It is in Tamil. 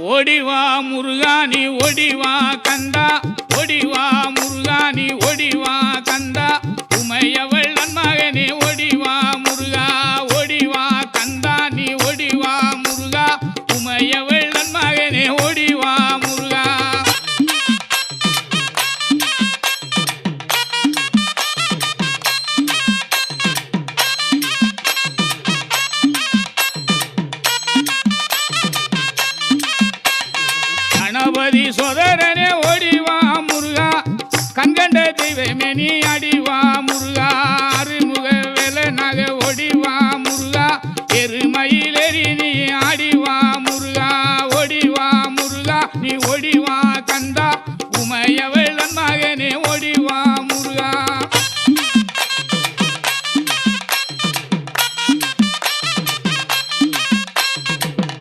ஓடிவா முருகானி ஓடிவா கந்தா ஓடிவா முருகானி ஓடிவா கந்தா உமையவள் நன்மகனே ஓடிவா முருகா ஓடிவா கந்தா நீ ஓடிவா முருகா உமையவள் நன்மகனே ஓடிவா முருகா கணபதி சோதரனே ஓடிவா முருகா கண்கண்ட தெய்வமே நீ அடி